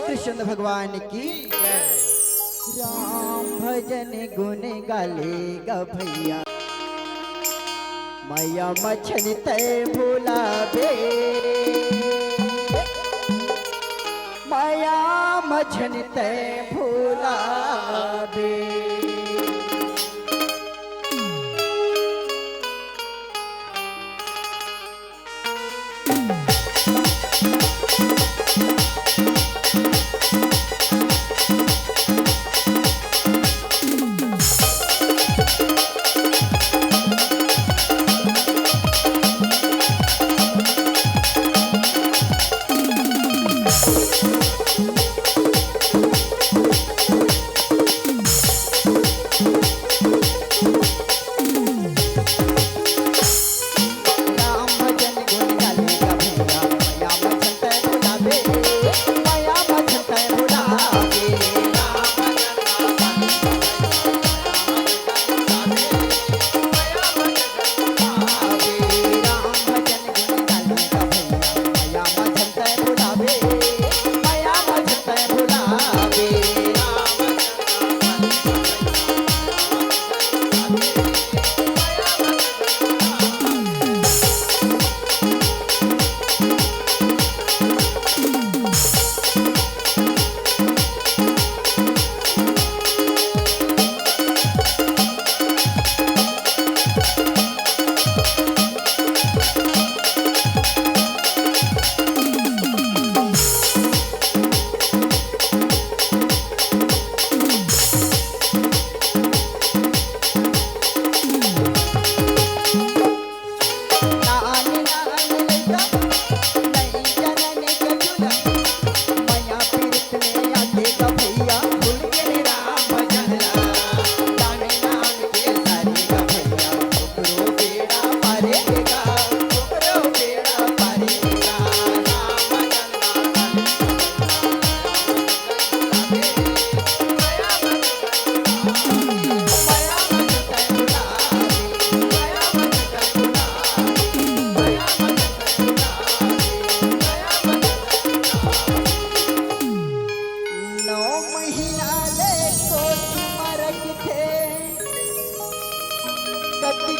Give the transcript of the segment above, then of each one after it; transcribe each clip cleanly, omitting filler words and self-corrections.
कृष्ण भगवान की जय। राम भजन गुण गालेगा भैया, मैया मछली तय भूला बे, माया मछली तय भूला बे।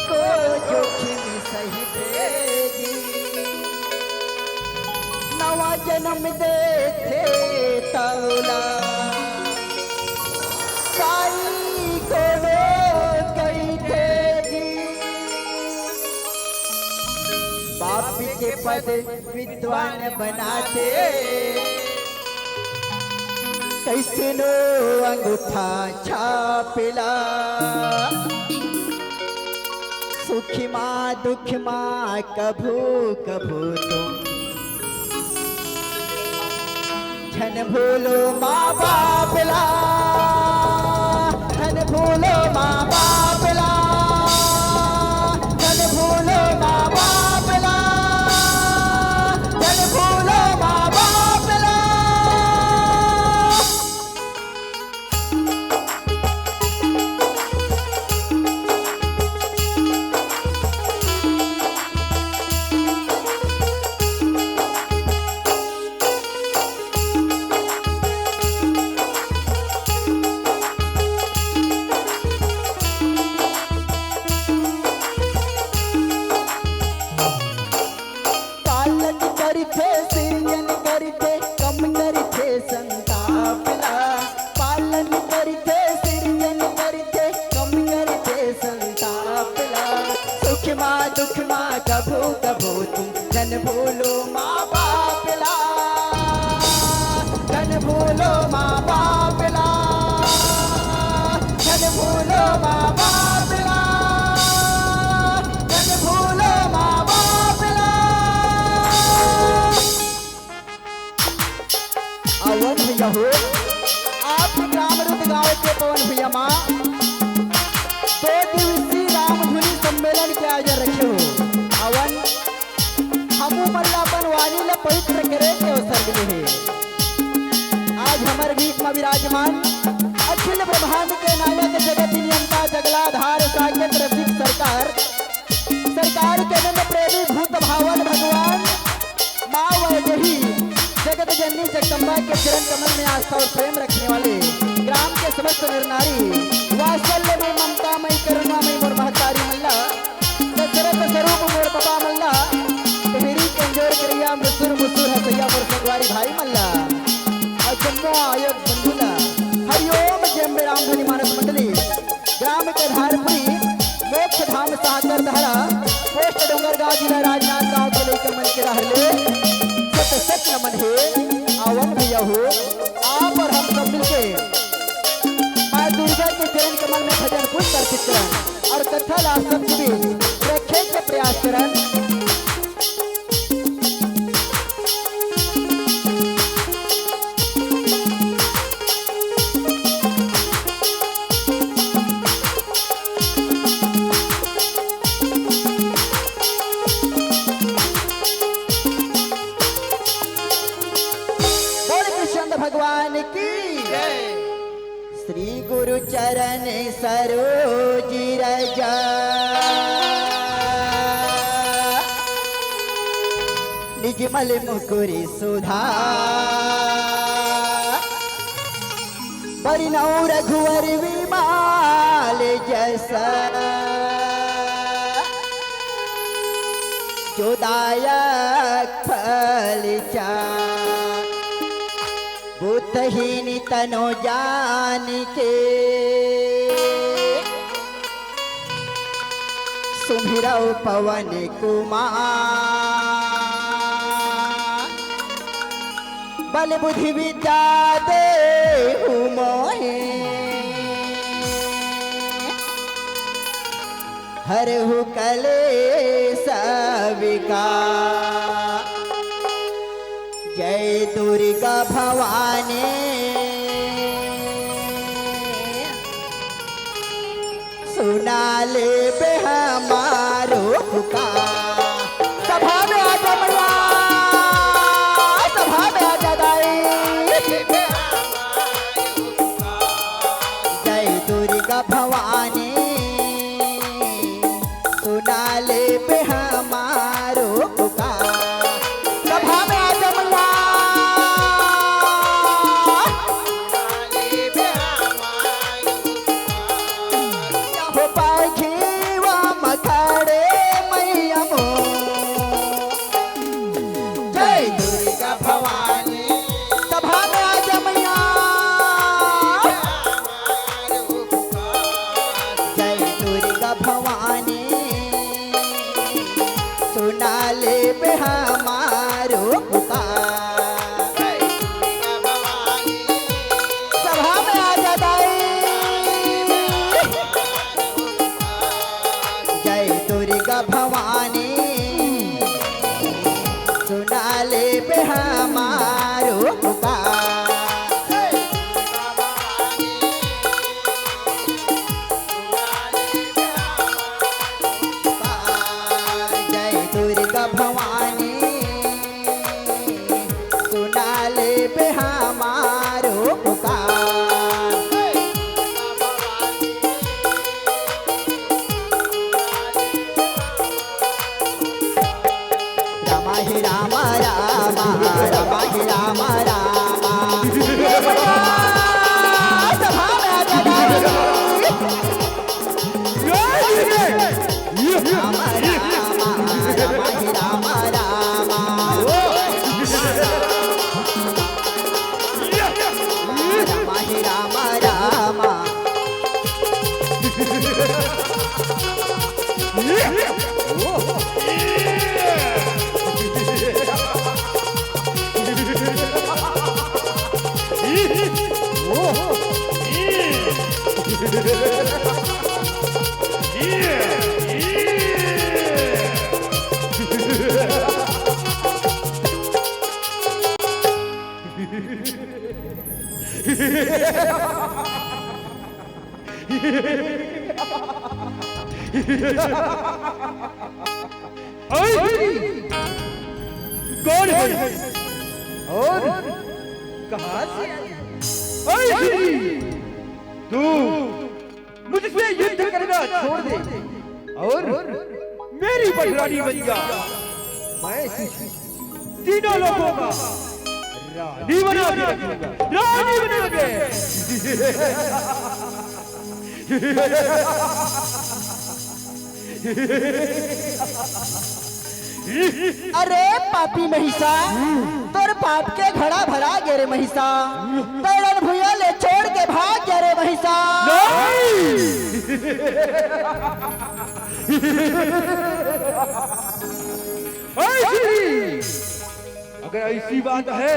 को जोखिम सही तेरी नवा जन्म दे थे तौला साई को गई तेरी बाप के पद विद्वान बनाते कैसे नो अंगूठा छापिला सुखी माँ दुख माँ कभू कभू तुम झन भूलो माँ बाप ला झन भूलो माँ बाप ला झन भूलो माँ बाप ला झन भूलो माँ बाप ला। सृजन करते कम करते संतापला पालन करते सृजन करते कम करते संतापला सुख माँ दुख माँ कभू कभू तुम जन भूलो माँ बापला जन भूलो माँ बापला जन भूलो माँ बापला जन भूलो माँ बापला। अवन भैया हो आप ग्राम रुद गांव के पवन भैया माँ 2 दिवसीय रामधुनी सम्मेलन के आयोजन रखे हो अवन हमू मल्ला बनवानी ल पवित्र करे के अवसर मिले है। आज हमारे बीच में विराजमान अखिल ब्रह्मांड के नायक जगत नियंता जगलाधार साकेत रसिक सरकार के नंद प्रेमी भूत भावन भगवान माँ वैदेही जगत जननी जगदम्बा के चरण कमल में आस्था और प्रेम रखने वाले ग्राम के समस्त नर नारी वात्सल्य में ममता मई करुणा मई मोर महतारी मल्ला दशरथ स्वरूप मोर बाबा मल्ला तेरी कंजोर करिया मुसुर मुसुर हसैया मोर संगवारी भाई मल्ला और जन्मो आयोग बंधुला हरिओम जय रामधनी मानस मंडली ग्राम के धारपुरी मोक्ष धाम सागर धारा पोस्ट डोंगरगांव जिला राजनांद गांव के लेकर मन के रहले सत नमन है। आवन भैया हो आप और हम सब मिलके माँ दुर्गा के चरण कमल में भजन पुष्प अर्पित करन और कथा लाभ सब भी रखे के प्रयास करन। भगवान की श्री गुरु चरण सरोज रजा निजमल मुकुरी सुधा परिणौ रघुवर विमाल जैसा जो दायक फल चा बुद्धहीन तनो जान के सुमिरौ पवन कुमार बल बुद्धि विद्या देहु मोहे हरहु कलेश विकार। जय दुर्गा भवानी सुना ले बे हमारो पुकार। सभा में आजा मैया सभा में आजा दाई जय दुर्गा भवानी सुना ले पे हमारो पुकार। सभा में आ जमला हो पाखीवा मखड़े मैया मो जय दुर्गा भवानी। सभा में आ जमैया जय दुर्गा भवानी सुना ले पे हमारो पुकार। सभा में आ जा जय दुर्गा भवानी सुना ले पे हमारो पुकार। जय दुर्गा भवानी सुना ले पे हमारो पुकार। रामा ही रामा रामा रामा ही रामा रामा। सभा में आ जा रामा रामा रामा ही रामा रामा। रामा ही रामा रामा। कौन है और कहां से आई? तू मुझसे युद्ध करना छोड़ दे और मेरी पटरानी बन जा। मैं तीनों लोगों का रानी बना के रखूंगा, रानी बना के। अरे पापी महिषा तोर पाप के घड़ा भरा गे रे महिषा। तोड़न भुया ले छोड़ के भाग गे रे महिषा। अगर ऐसी बात है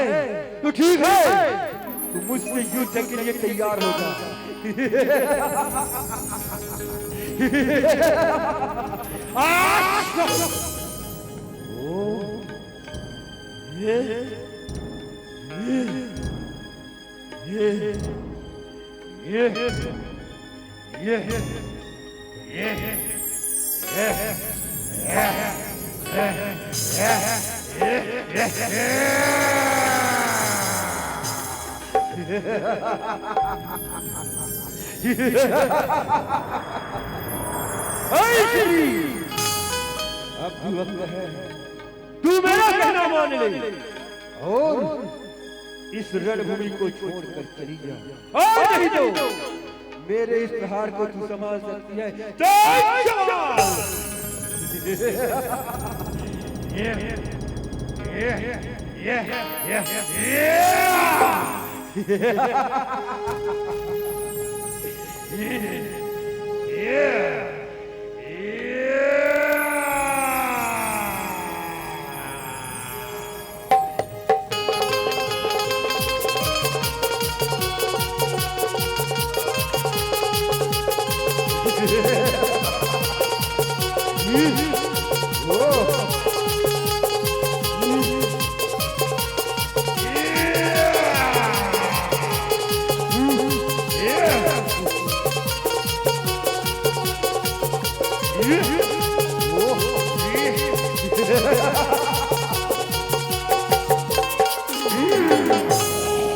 तो ठीक है, तू मुझसे युद्ध के लिए तैयार हो जा। अब भी वक्त है, तू मेरा कहना मान ले और इस रणभूमि को छोड़कर चली जा। और नहीं तो मेरे इस प्रहार को तू संभाल सकती है तो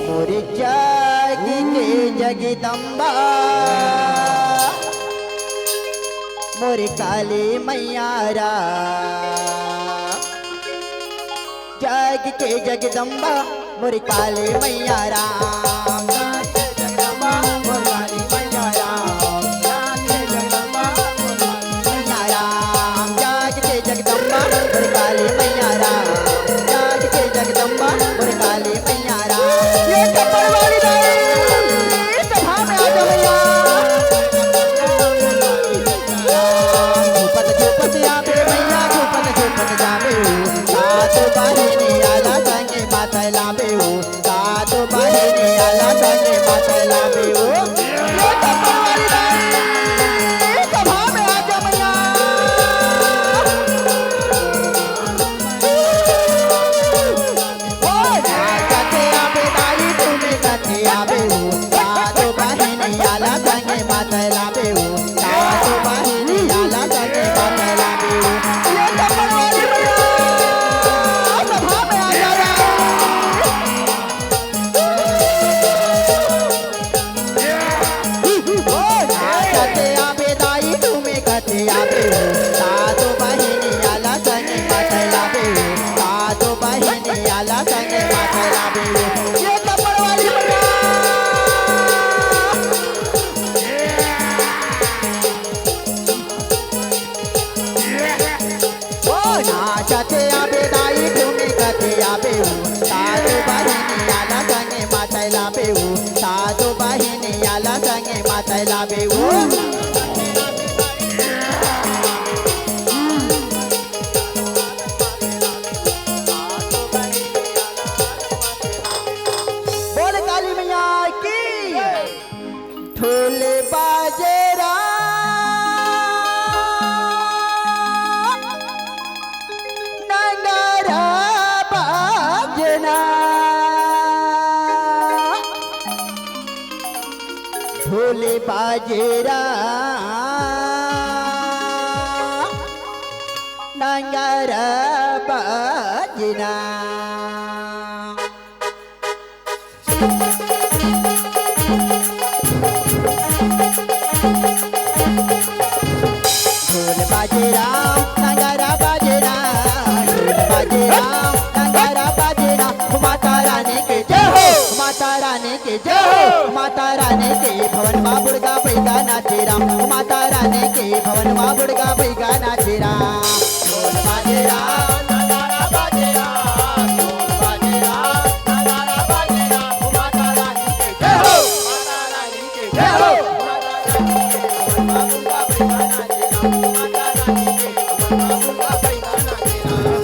मोरे जागी के जगदम्बा मोरी काली मैया जग के जगदम्बा मोरी काली मैया राम जगदम्बा मोरी काली मैया राम जग के जगदम्बा मोरी काली मैया राम जग के जगदम्बा मोरी काली मैया राम ये कपड़ वाली सभा में आ जा मैया झूपत झूपत आवे मैया झूपत झूपत जावे सात बहिनी आला संगे माता लावे सात बहिनी आला संगे माता लावे ये कपड़ वाली सभा में आ जा मैया कथे आवे दाई तुम्हें कथे आवे सात बहिनी आला संगे माता लावे सात बहिनी आला संगे माता लावे ये कपड़ वाली सभा में आ जा कथे आवे दाई तुम्हें कथे आवे सात बहिनी आला संगे माता लावे सात बहिनी आला संगे माता लावे ये कपड़ वाली नाचते आवे दाई तुम्हें कथे आवे सात बहिनी आला संगे माता लावे सात बहिनी आला संगे माता लावे बोल काली मैया की ढोल बाजेरा नगारा बाजना ढोल बाजेरा नगारा बाजना ढोल बाजे राम नगारा बाजे राम ढोल बाजे राम नगारा बाजे राम माता रानी के जय हो माता रानी के जय हो माता रानी के भवन माँ बुड़गा बैगा नाचे राम माता रानी के भवन माँ बुड़गा बैगा नाचे राम ढोल बाजे राम नगारा बाजे राम ढोल बाजे राम नगारा बाजे राम माता रानी के जय हो माता रानी के जय हो माता रानी के भवन माँ बुड़गा बैगा नाचे राम माता रानी के भवन माँ बुड़गा बैगा नाचे राम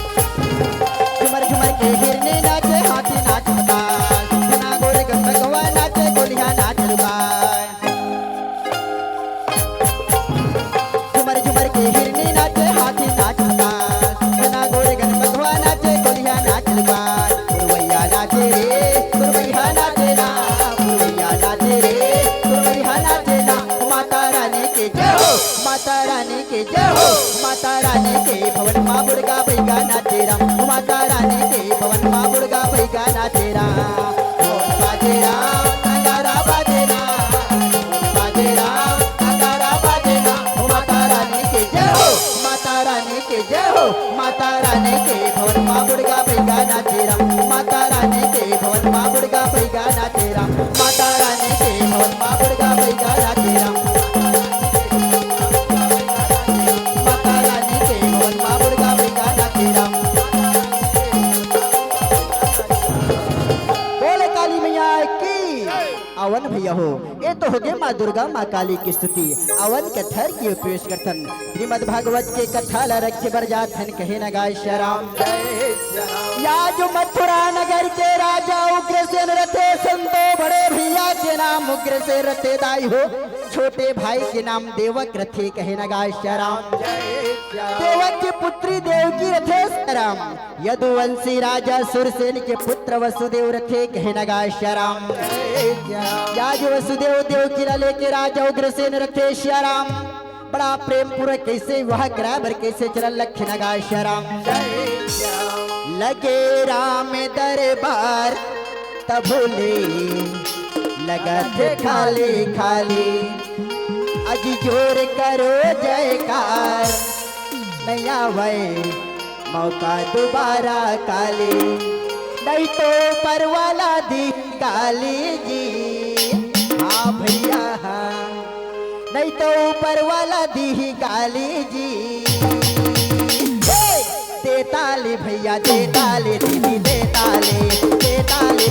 झुमर झुमर के हिरने नाचे हाथी नाचता घना गोरे गंगवा नाचे गोलिया नाच रुबान झुमर झुमर के हिरने नाचे हाथी नाचता घना गोरे गंगवा नाचे गोलिया नाच रुबान गुरवैया नाचे रे गुरवैया नाचे ना गुरवैया नाचे रे गुरवैया नाचे ना माता रानी के जय हो माता रानी के जय हो माता रानी के भवन माँ बुड़गा बैगा नाचे राम माता रानी के भवन माँ बुड़गा बैगा नाचे राम ढोल बाजे राम नगारा बाजे राम ढोल बाजे राम नगारा बाजे राम माता रानी के जय हो माता रानी के जय हो माता रानी के भवन माँ बुड़गा बैगा नाचे राम माता रानी के भवन माँ बुड़गा बैगा नाचे राम माता रानी के भवन माँ बुड़गा बैगा नाचे राम माता रानी के भवन माँ बुड़गा बैगा नाचे राम बोले काली मैया की अवन भैया हो ये तो हो गए माँ दुर्गा माँ काली की स्तुति अवन कथर की उपयोग करतन श्रीमद भागवत के कथा रखे बरजाथन कहे न गाय श्याम या जो मथुरा नगर के राजा उग्रसेन रथे संतो बड़े भैया के नाम उग्रसेन रथे दाई हो छोटे भाई के नाम देवक रथे कहे न गाय श्याम देवक की पुत्री देवकी रथे राम यदुवंशी राजा सुरसेन के पुत्र वसुदेव रथे कहे न गाय श्याम या जो वसुदेव देवकी लेके राजा उग्रसेन रथे श्याम बड़ा प्रेम पूर्वक कैसे विवाह करा बर कैसे चलन लख नगा श्याम लगे राम दरबार तब भोले लगा थे खाली खाली अजी जोर करो जयकार नहीं आवे मौका दोबारा काली नहीं तो परवाला दी काली जी हाँ भैया हाँ नहीं तो ऊपर वाला दी काली जी देताले भैया देताले दीदी देताले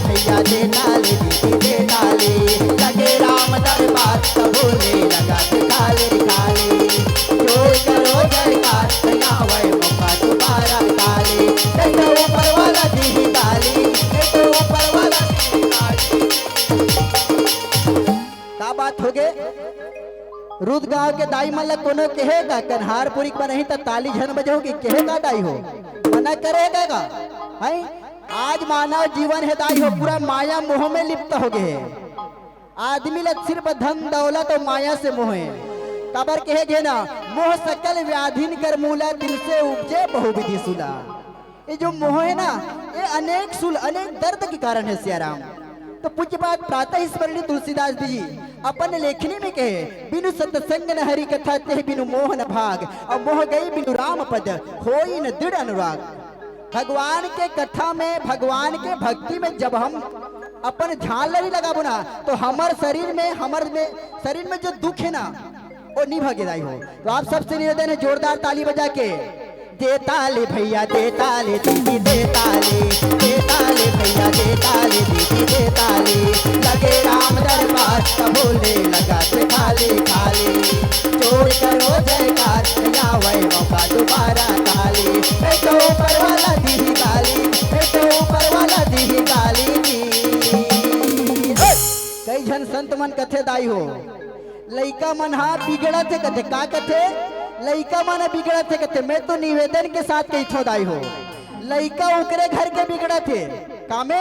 भैया देताले दीदी देताले लगे राम दरबार तब भोले लगा काले काले जोर करो जयकार नया वै मौका दोबारा काले नहीं तो ऊपर वाला दी काली नहीं तो ऊपर वाला दी काली। क्या बात हो गए रुद गांव के दाई मन ला कोनो कहेगा कन्हारपुरी पर नहीं तो ताली झन बजोगी कहेगा दाई हो मना करेगा है आज मानव जीवन है दाई हो पूरा माया मोह में लिप्त हो गए आदमी ला सिर्फ धन दौलत और माया से मोह है कबर कहेगे ना मोह सकल व्याधिन कर मूला दिल से उपजे बहुविधि सुला ये जो मोह है ना ये अनेक सुल अनेक दर्द के कारण है सियाराम। तो पूज्य बात प्रातः स्मरणीय तुलसीदास जी अपन लेखनी में कहे बिनु सत्संग न हरि कथा ते बिनु मोह न भाग और मोह गई बिनु राम पद होई न दृढ़ अनुराग। भगवान के कथा में भगवान के भक्ति में जब हम अपन ध्यान नहीं लगाबो ना तो हमार शरीर में जो दुख है ना वो नहीं भगेदाई हो। तो आप सबसे निवेदन है जोरदार ताली बजा के देताले भैया देताले दीदी देताले भैया देताले दीदी देताले लगे राम दरबार तब भोले लगा खाले खाले जोर करो जयकार नया वै मौका दोबारा काले नहीं तो ऊपर वाला दी काली नहीं तो ऊपर वाला दी काली कई जन संत मन कथे दाई हो लइका मन हा बिगड़त है कथे का कथे लइका मन बिगड़त है कथे मैं तो निवेदन के साथ कही थो दाई हो लइका उकरे घर के बिगड़त है कामे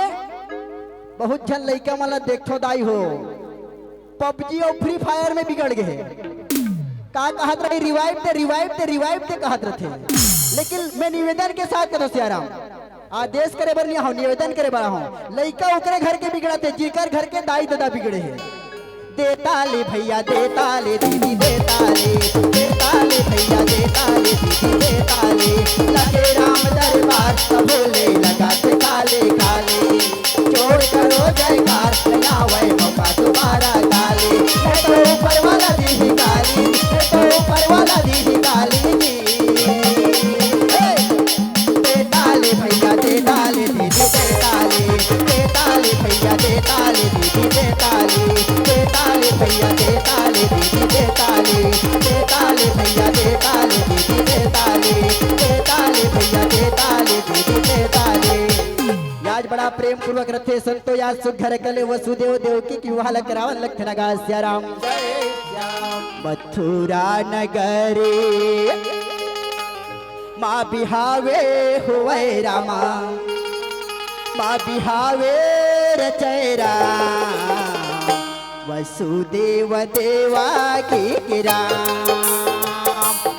बहुत जन लइका मन देखो दाई हो पबजी और फ्री फायर में बिगड़ गए का कहत रही रिवाइव ते कहत रहे लेकिन मैं निवेदन के साथ करो सियाराम आदेश करे बर नहीं हो निवेदन करे बड़ा हो लइका उकरे घर के बिगड़ते जिकर घर के दाई दादा बिगड़े है देताले भैया देताले दीदी देताले भैया देताले दीदी देताले लगे राम दरबार तब भोले लगा काले काले जोड़ करो जयकार नया वै मौका दोबारा काले मैं तो ऊपर वाला दी काली मैं तो ऊपर वाला दी काली देताले भैया देताले दीदी देताले भैया देताले दीदी देताले भैया देताले दीदी देताले भैया देताले दीदी देताले भैया देताले दीदी देताले। आज बड़ा प्रेम पूर्वक रथे संतो याद सुख घर कले वसुदेव देवकी की विवाह करावन लख नगा श्याम मथुरा नगरे माँ बिहावे हुए रामा माँ बिहावे रचैरा वसुदेव देवा की गिरा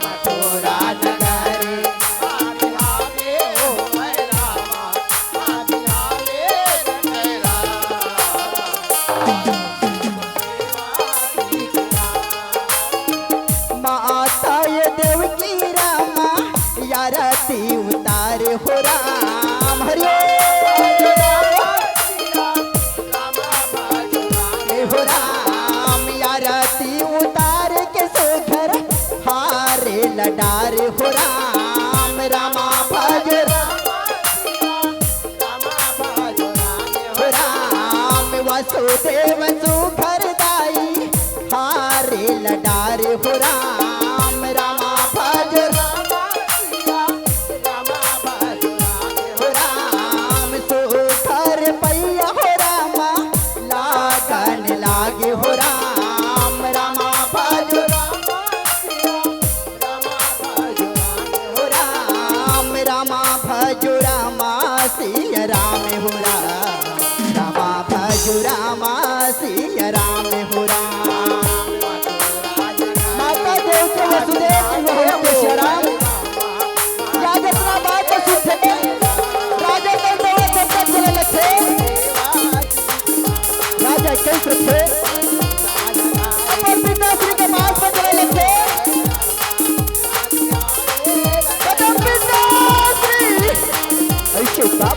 मथुरा नगरे माँ बिहावे हुए रामा माँ बिहावे रचैरा माता ये देव की रामा यारती उतार हो राम हरे हो राम यारती उतार के सुघर हारे लडार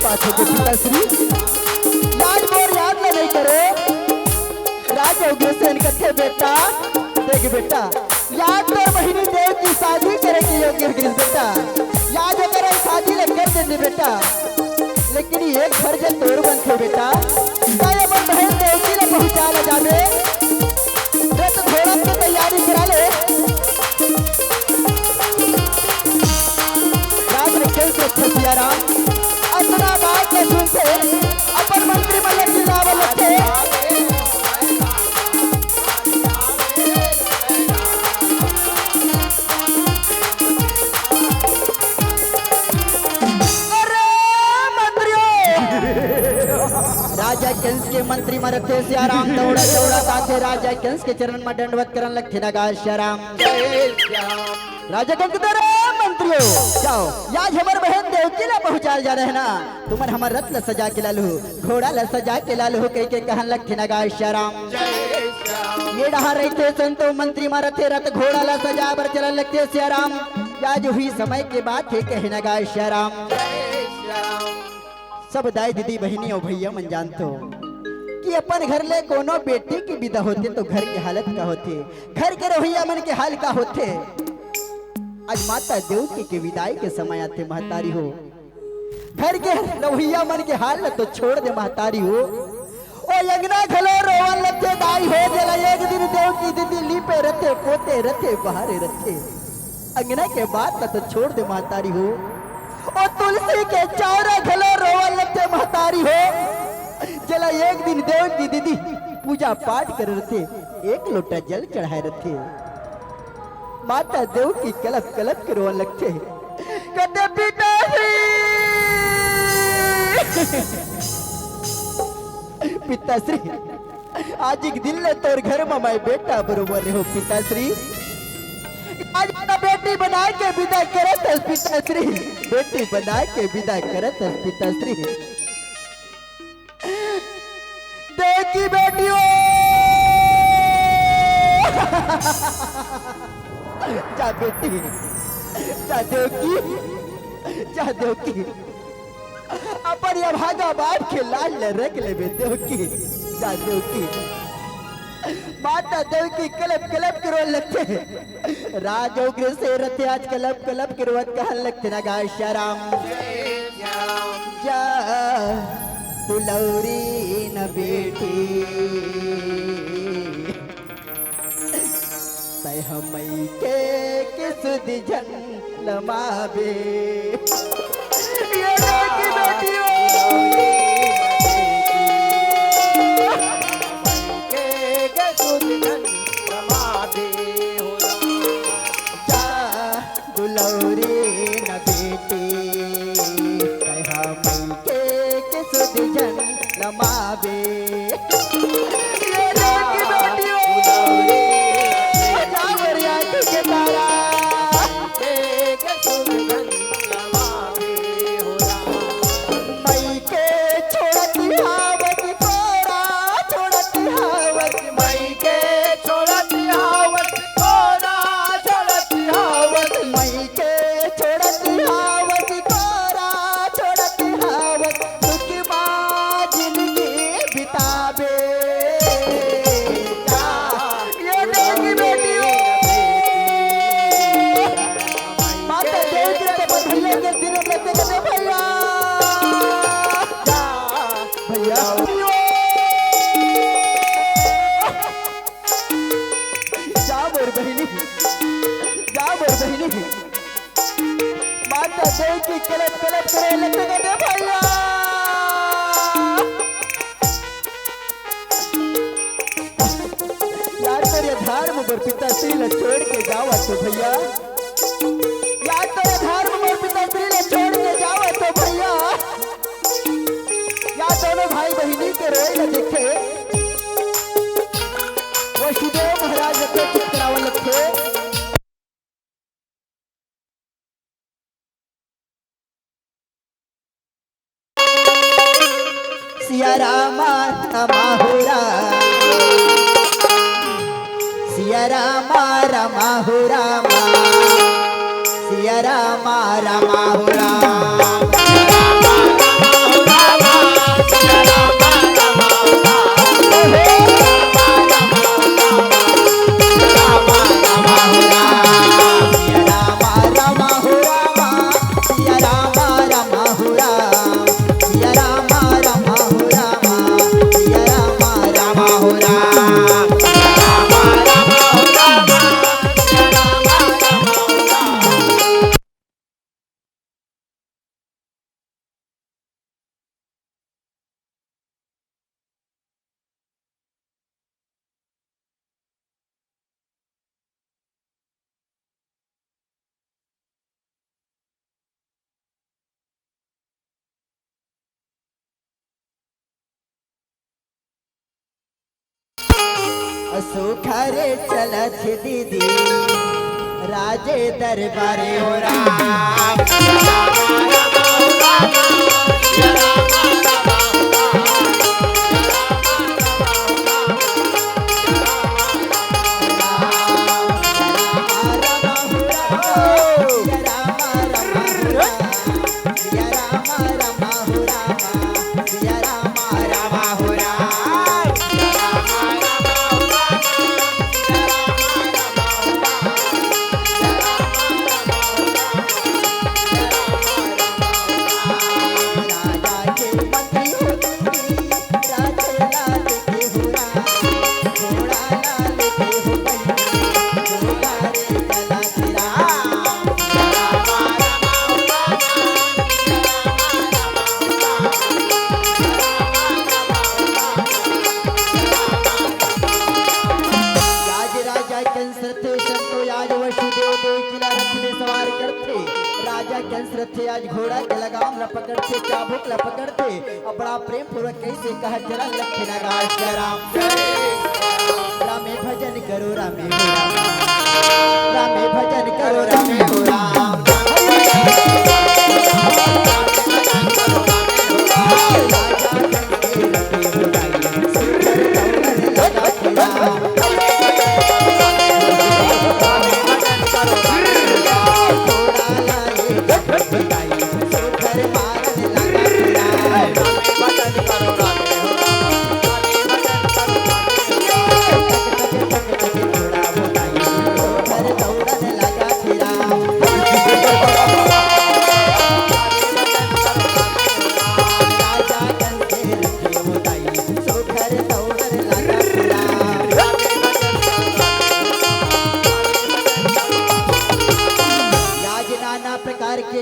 बात होगी पिताश्री, याद मोर याद न नहीं करे राजा उग्रसेन कथे बेटा। देख बेटा, याद तो बहिनी देव की शादी करे के योग्य है बेटा, याद करे शादी लग कर दे बेटा, लेकिन एक फर्ज तोर बन थे बेटा, काय अपन बहन देव की ले पहुंचा ले जावे, रथ घोड़ा की तैयारी करा ले। सियाराम अपना बात न सुनते अपन मंत्री मल्ल की लावा लगते। अरे मंत्रियों, राजा कंस के मंत्री मरते सियाराम दौड़ा दौड़ा ताते राजा कंस के चरण में दंडवत करन लगते नगार सियाराम। राजा कंस दरे मंत्रियों जाओ, आज हमार बहन देवकी ला पहुंचा जा रहे ना, तुमन हमार रथ ला सजा के लालू, घोड़ा ला सजा के लालू कह के कहन लगथे नगार श्याम। ये डहा रहते संतो मंत्री मारते रथ घोड़ा ला सजा बर चलन लगते श्याम। आज हुई समय के बात है कहे नगार श्याम। सब दाई दीदी बहनी और भैया मन जानतो कि अपन घर ले कोनो बेटी की विदा होते तो घर की हालत का होते, घर के रवैया मन के हाल का होते। आज माता देवकी के विदाई के समय आते महतारी हो, घर के रवैया मन के हाल तो छोड़ दे महतारी हो, ओ यंगना घलो रोवन लगते दाई हो जला। एक दिन देवकी दीदी लीपे रथे पोते रथे बहारे रथे, अंगना के बाद तो छोड़ दे महतारी हो, ओ तुलसी के चौरा घलो रोवन लगते महतारी हो जला। एक दिन देवकी दीदी पूजा पाठ कर रहे, एक लोटा जल चढ़ाए रखे, माता देव की कलप कलप के रोने लगते, कहते पिताश्री पिताश्री आज एक दिन ले तोर घर में मैं बेटा बरोबर हो पिताश्री, आज अपना बेटी बना के विदा करत है पिताश्री, बेटी बना के विदा करत है पिताश्री। देव की बेटियों जा बेटी, जा देवकी, जा देवकी, अपन ये भागा बाप के लाल ले रख ले देवकी, जा देवकी। माता देवकी कलप कलप के रोने लगते, राज उग्र से रथे आज कलप कलप के रोवत कहन लगते नगार श्याम। जा तुलौरी न बेटी तय हमई के किस दिजन लमाबे, ये की बेटियों के किस दिजन लमाबे होला। जा दुलौरी न बेटी तय हमई के किस दिजन लमाबे, माता देव की कलप कलप करे लगते गए भैया। यार तेरे धर्म पर पिताश्री ने छोड़ के जावा तो भैया, यार तेरे धर्म पर पिताश्री ने छोड़ के जावा तो भैया, या दोनों भाई बहिनी के रोए न देखे वसुदेव महाराज के चित्रावन लगे। सिया रामा रमाहुरा, सिया रामा रमाहुरा, सिया रामा रमाहुरा। सुखरे चलत दीदी राजे दरबारे हो राम थे आज घोड़ा के लगाम ला पकड़ते चाबुक ला पकड़ते और बड़ा प्रेम पूर्वक कैसे कहा जरा लक्ष्य लगा रामे भजन करो रामे हो राम रामे भजन करो रामे हो राम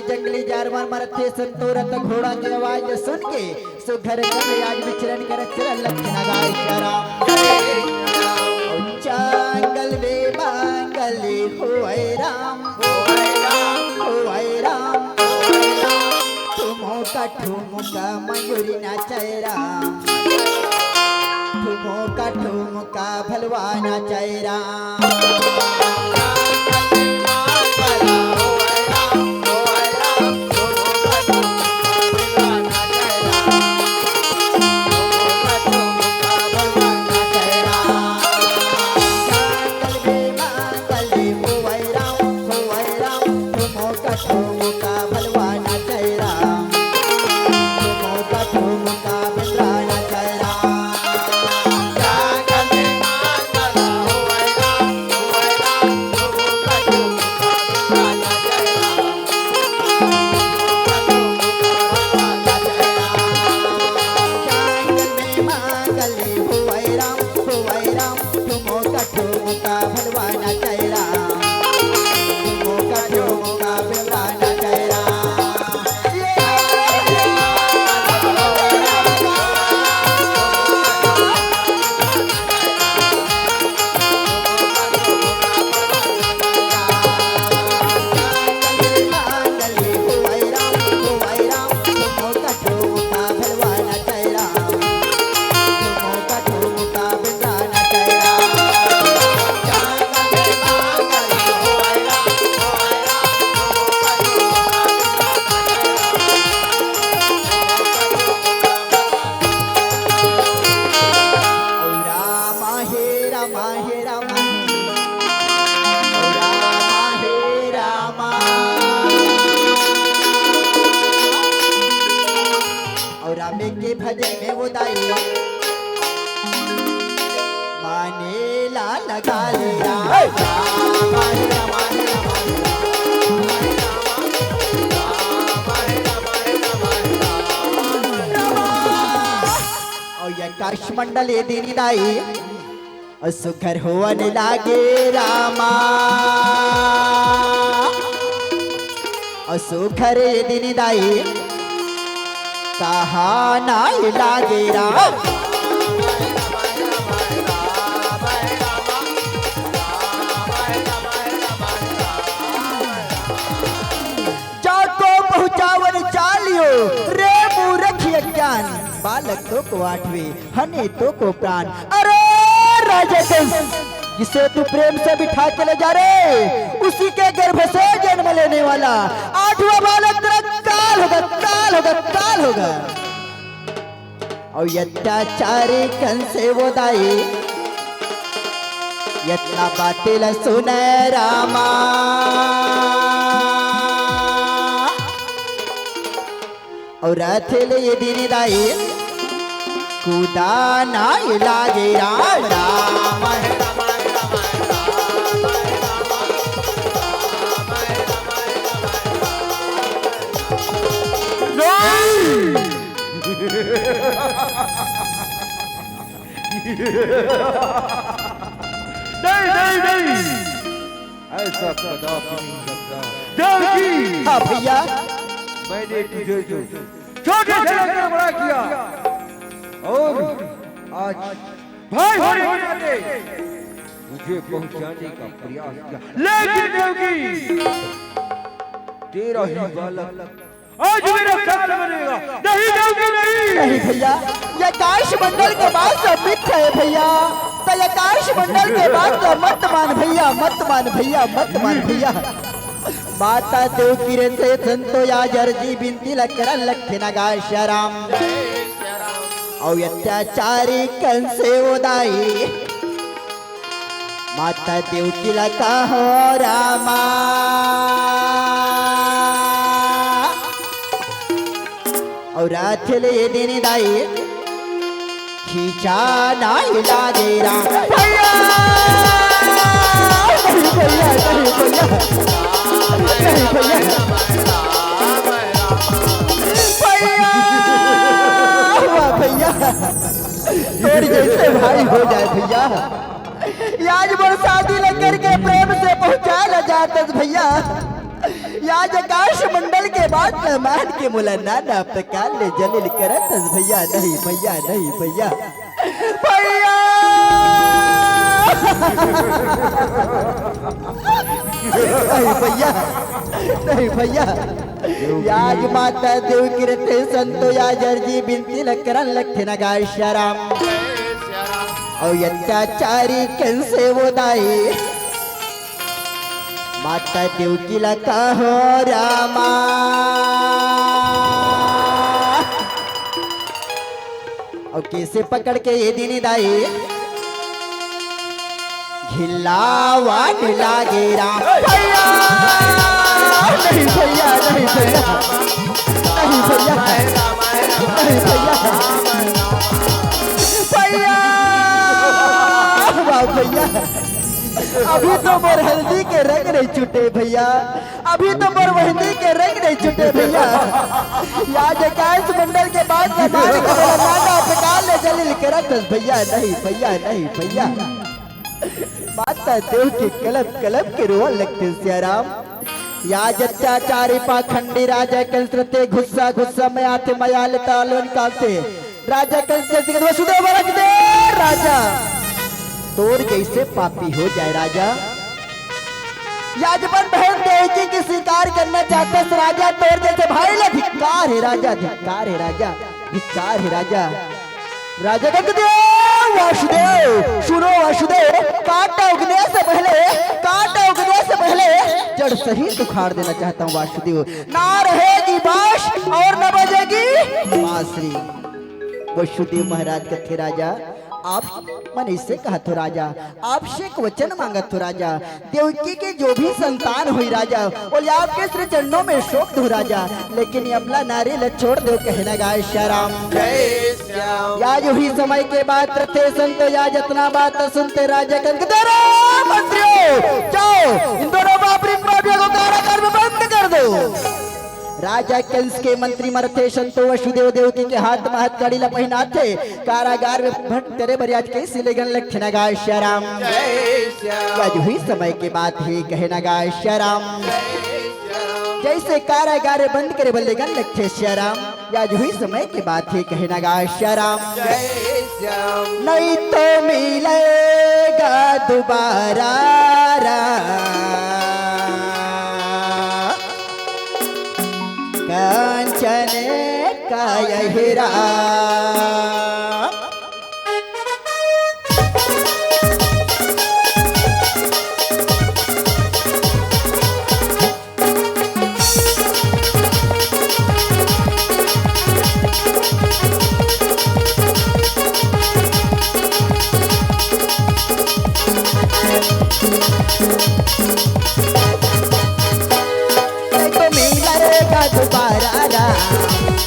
जंगली जानवर मरते संतोरत घोड़ा की आवाज सुन के सुघर कर आज विचरण कर चल लक्षण गाय राम जंगल में मंगल होए राम तुमो का ठुमका मयूरी नाचे राम तुमो का ठुमका भलवा नाचे राम के भजन में वो दाई माने ला लगा ले काश मंडल ये दीनी दाई सुखर होवन लागे रामा सुखर ये दीनी दाई कहा नाई लागे राम जाको पहुंचावन चालियो रे मूर्ख ज्ञान बालक तो को आठवे हने तो को प्राण अरे राजा कंस, जिसे तू प्रेम से बिठा के ले जा रे, उसी के गर्भ से जन्म लेने वाला 8वां बालक तेरा काल होगा, काल होगा, काल होगा। और अत्याचारी कंस वो दाई यत्ना बाटिल सुने रामा, और अथिल ये दिन दाई कूदा ना लागे राम। नहीं नहीं नहीं, ऐसा कदापि नहीं सकता। देवकी, हाँ भैया, मैंने तुझे जो छोटे से लेकर बड़ा किया और आज भाई होने के नाते तुझे पहुंचाने का प्रयास किया, लेकिन देवकी तेरा ही बालक आज मेरा काल बनेगा। नहीं देवकी, नहीं नहीं भैया, ये आकाश मंडल के बाद सब मिथ्या है भैया। तो ये आकाश मंडल के बाद तो मत मान भैया, मत मान भैया, मत मान भैया। माता देव किरण से संतो या जर्जी बिनती लकरन लखे नगाश राम, और अत्याचारी कंस उदाई माता देव की लका हो रामा, और अथले दिन दाई खींचा ना लागे राम। भैया नहीं भैया, नहीं भैया, नहीं भैया, भैया भैया तोड़ जैसे भाई हो जाए भैया। आज बरसाती लेकर के प्रेम से पहुंचा ल जाते भैया। आज आकाश मंडल के बाद मेहमान के मुलाना ना प्रकार ले जलील करत भैया। नहीं भैया, नहीं भैया, भैया नहीं भैया, नहीं भैया। आज माता देव कीर्ति संतो या जर्जी बिनती लकरन लखे नगाश राम, और अत्याचारी कंस वो दाई माता देव की लका हो रामा, और कैसे पकड़ के ये दिन दाई घिलावान लागे राम। भैया नहीं भैया, नहीं भैया, नहीं भैया, नहीं भैया, भैया वाह भैया। अभी तो मोर हल्दी के रंग नहीं छूटे भैया, अभी तो मोर मेहंदी के रंग नहीं छूटे भैया। आज आकाश मंडल के बाद नाना प्रकार ले जलील करत भैया। नहीं भैया, नहीं भैया, माता देव के कलप कलप के रोल लगते सियाराम। याज अत्याचारी पाखंडी राजा कंसते गुस्सा गुस्सा में आते मयाल तालन कालते राजा कंस वसुदेव रख दे राजा, तोर जैसे पापी हो जाए राजा। याजमान बहन देवकी की स्वीकार करना चाहता है राजा, तोर जैसे भाई ले धिक्कार है राजा, धिक्कार है राजा, धिक्कार है राजा। राजा वासुदेव सुनो वासुदेव, कांटा उगने से पहले, कांटा उगने से पहले जड़ सहित उखाड़ देना चाहता हूँ वासुदेव। ना रहेगी बांस और न बजेगी बांसुरी। वासुदेव महाराज कथे राजा, आप मन इससे कहा तो राजा, आपसे एक वचन मांगा तो राजा। देवकी के जो भी संतान हुई राजा, और आपके श्री चरणों में शोक दो राजा, लेकिन ये अबला नारी ल छोड़ दो कहना गाय श्याम जय श्याम। या जो ही समय के बाद प्रथे संत या जतना बात सुनते राजा मंत्रियों जाओ इन दोनों बापरी पापियों को कारागार में बंद कर दो। राजा कंस के मंत्री मरथे संतो वसुदेव देवकी के हाथ में हाथ कड़ी पहना थे कारागार में भट तेरे बरियाज के सिले गन लखना गाय श्याम जय श्याम। आज हुई समय के बात ही कहना गाय श्याम, जैसे कारागार बंद करे बल्ले गन लखे श्याम। आज हुई समय के बात ही कहना गाय श्याम जय श्याम। नहीं तो मिलेगा दोबारा कांचन का यही राम। दोबारा राम,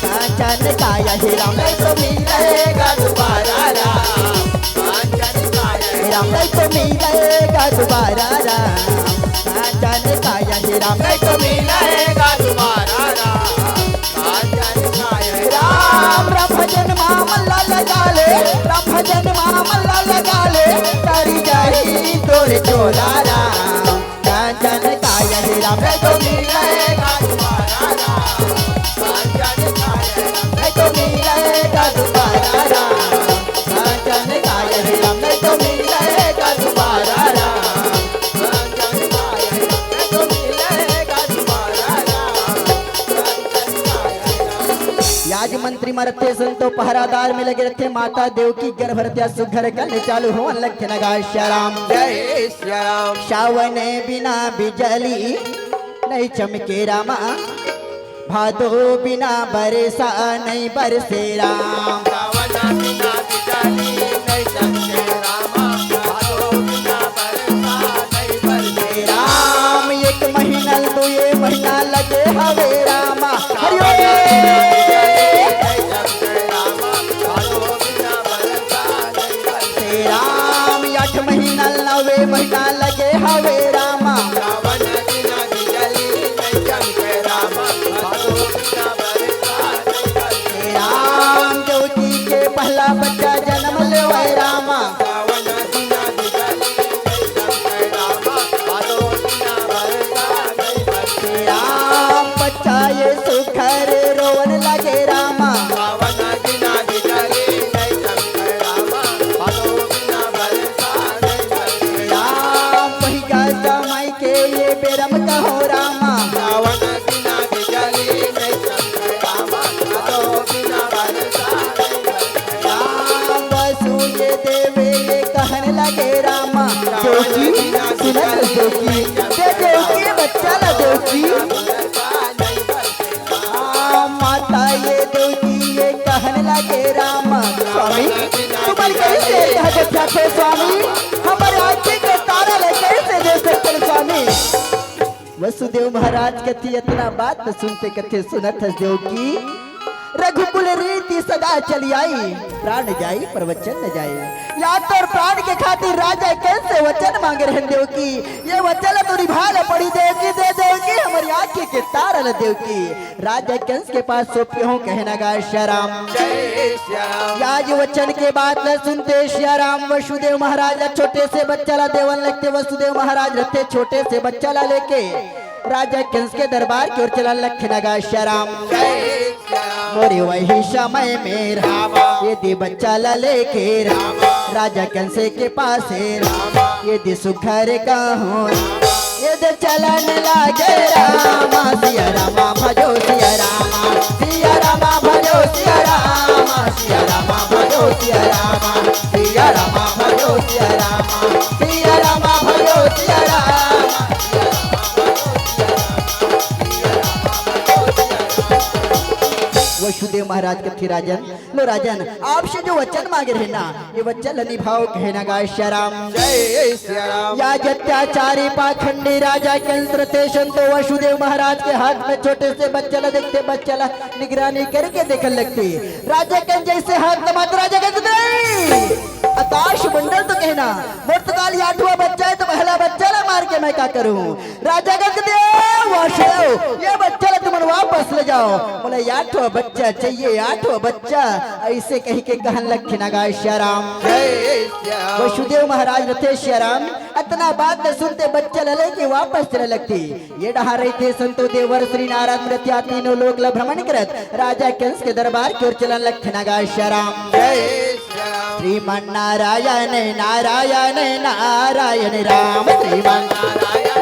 कांचन काया ही राम नहीं तो मिलेगा दोबारा राम, कांचन काया ही राम नहीं तो मिलेगा दोबारा राम, कांचन काया ही राम नहीं तो मिलेगा दोबारा राम, कांचन काया ही राम। राम भजन मामला लगा ले, राम भजन मामला लगा ले, तारी जाही तोरे चोला राम, कांचन काया ही राम नहीं तो मिलेगा दोबारा राम, कांचन काया ही राम नहीं तो मिलेगा दोबारा राम, कांचन काया ही राम नहीं तो मिलेगा दोबारा राम, कांचन काया ही राम नहीं तो मिलेगा दोबारा राम, कांचन काया ही राम। याज मंत्री मरते संतो पहरादार में लगे रहते, माता देव की गर्भ हत्या सुघर करने चालू हो लख नगा श्याम जय श्याम। सावन बिना बिजली नहीं चमके रामा, भादो बिना बरसा नहीं बरसे राम, सावन बिना बिजली नहीं चमके रामा, भादो बिना बरसा नहीं बरसे राम। एक महीना दो ये महीना लगे हवे रामा, राम 8 महीना 9 महीना लगे हवे रामा, सावन बिना बिजली नहीं चमके रामा, भादो बिना बरसा नहीं बरसे राम। ज्योति के पहला बच्चा जन्म लेवे रामा, सावन बिना बिजली नहीं चमके रामा, भादो बिना बरसा नहीं बरसे राम। बच्चा ये सुखर रोवन लगे रामा, सावन बिना बिजली नहीं चमके रामा, भादो बिना बरसा नहीं बरसे राम। पहिया समय के ये बेरम कहो रामा, सावन बिना बिजली नहीं चमके रामा, भादो बिना बरसा नहीं बरसे राम। वसु ये देवे ये कहन लगे रामा, देवकी सुनत देवकी दे देवकी बच्चा ला देवकी, माता ये देवकी ये कहन लगे रामा, स्वामी तुम्हारी कैसे यह बच्चा थे स्वामी, हमारे आंखें के तारा ले कैसे दे सकते स्वामी। वसुदेव महाराज कथी इतना बात न सुनते कथे सुनत हस देवकी, रघुकुल रीति सदा चली आई, प्राण जाई पर वचन न जाए। या तो प्राण के खातिर राजा कैसे वचन मांगे रहे देवकी, ये वचन तो निभाले पड़ी देवकी, दे देवकी हमारी आंखें के तारल देवकी। राजा कंस के पास सौंपे हो कहना गा श्याम जय श्याम। आज वचन के बात न सुनते श्याम, वसुदेव महाराज छोटे से बच्चा ला देवन लगते, वसुदेव महाराज रहते छोटे से बच्चा ला लेके राजा कंस के दरबार की ओर चला लखन गा श्याम जय श्याम। मोरे वही समय में रामा, यदि बच्चा ला लेके रामा, राजा कंस के पास रामा, यदि सुखर का हो यदि चलन लागे रामा, सिया रामा भजो सिया रामा, सिया रामा भजो सिया रामा, सिया रामा भजो सिया रामा, सिया रामा भजो सिया रामा, सिया रामा भजो सिया रामा। वसुदेव महाराज कथी राजन, लो राजन आपसे जो वचन मांगे रहे ना, ये वचन निभाओ कहना गा श्याम जय श्याम। या अत्याचारी पाखंडी राजा कंस थे संतो वसुदेव महाराज के हाथ में छोटे से बच्चा ला देखते, बच्चा ला निगरानी करके देखने लगती, राजा कंस जैसे हाथ दबाते राजा कंस नहीं आकाश मंडल तो कहना, मुर्तकाल 8वां बच्चा है तो पहला बच्चा ला मार के मैं क्या करूं, राजा कंस ये बच्चा ला तुम वापस ले जाओ, बोले 8वां बच्चा चाहिए, 8वां बच्चा, ऐसे कही के कहन लखन गा श्याम जय श्याम। वसुदेव महाराज रथे श्याम इतना बात न सुनते बच्चा ले के वापस चले लगती, ये डहा रही थे संतो देवर श्री नारायण मृत्या तीनों लोग ला भ्रमण करत राजा कंस के दरबार की ओर चलन लखन गा श्याम जय श्याम। श्रीमन नारायण नारायण नारायण राम, श्रीमन नारायण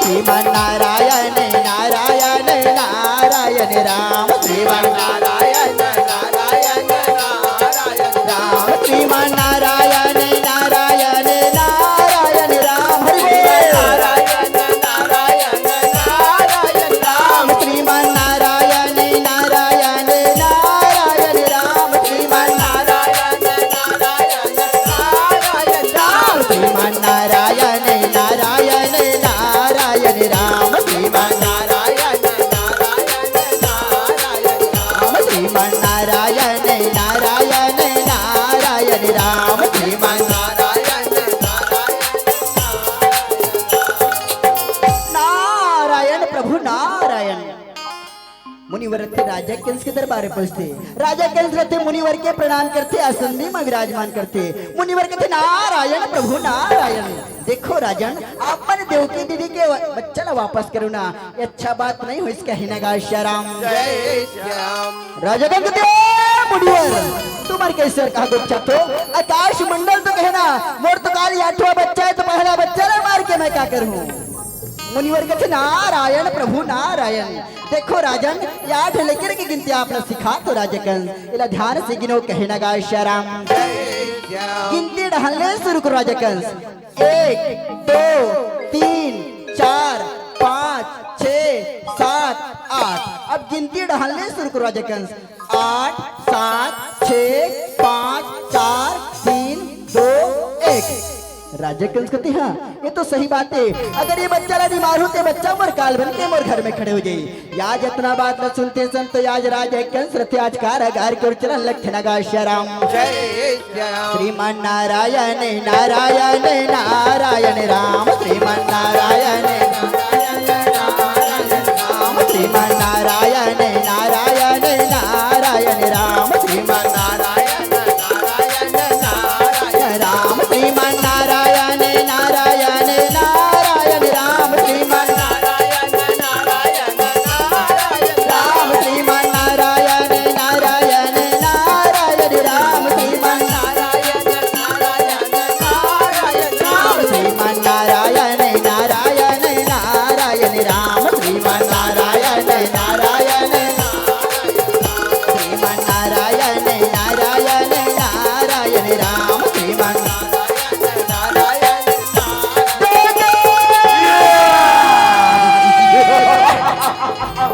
श्रीमन नारायण नारायण नारायण राम, श्रीमन नारायण नारायण नारायण राम, श्रीमन नारायण नारायण नारायण राम, नारायण नारायण नारायण राम, श्रीमन नारायण नारायण नारायण राम, श्रीमन नारायण नारायण नारायण राम, श्रीमन नारायण नारायण नारायण राम। प्रभु नारायण। मुनिवर थे राजा कंस के दरबार पहुंचते, राजा कंस रहते मुनिवर के प्रणाम करते, आसन में विराजमान करते। मुनिवर कहते नारायण प्रभु नारायण। देखो राजन, अपन देवकी दीदी के बच्चा ना वापस करो ना, ये अच्छा बात नहीं हो इसका हिनगा श्याम। जय श्याम। राजा कंस कहते मुनिवर तुम्हारे कैसे कहा गुप्ता तो आकाश मंडल तो कहना मोर तो काल 8वां बच्चा है, तो पहला बच्चा ना मार के मैं क्या करूं। मुनिवर कहते नारायण प्रभु नारायण। देखो राजन, 8 लेकर की गिनती आपने सिखा तो राजा कंस इला ध्यान से गिनो कहना गा श्याम। गिनती ढालने शुरू करो राजा कंस। 1 2 3 4 5 6 7 8। अब गिनती ढालने शुरू करो राजा कंस। 8 7 6 5 4 3 2 1। राजा कंस कहते हाँ ये तो सही बात है, अगर ये बच्चा ला बीमार होते बच्चा मोर काल बन के मोर घर में खड़े हो जाये। याज इतना बात न सुनते संत याज राजा कंस रथे आज कारागार के चलन लखन नगा श्याम। श्रीमान नारायण नारायण नारायण राम, श्रीमान नारायण राम, श्रीमान नारायण नारायण नारायण राम, श्रीमान नारायण नारायण नारायण राम, श्रीमान नारायण नारायण नारायण राम, श्रीमान नारायण नारायण नारायण राम, श्रीमान नारायण नारायण नारायण राम, श्रीमान नारायण नारायण नारायण राम, श्रीमान नारायण नारायण नारायण राम, श्रीमान नारायण नारायण श्रीमान नारायण नारायण नारायण राम।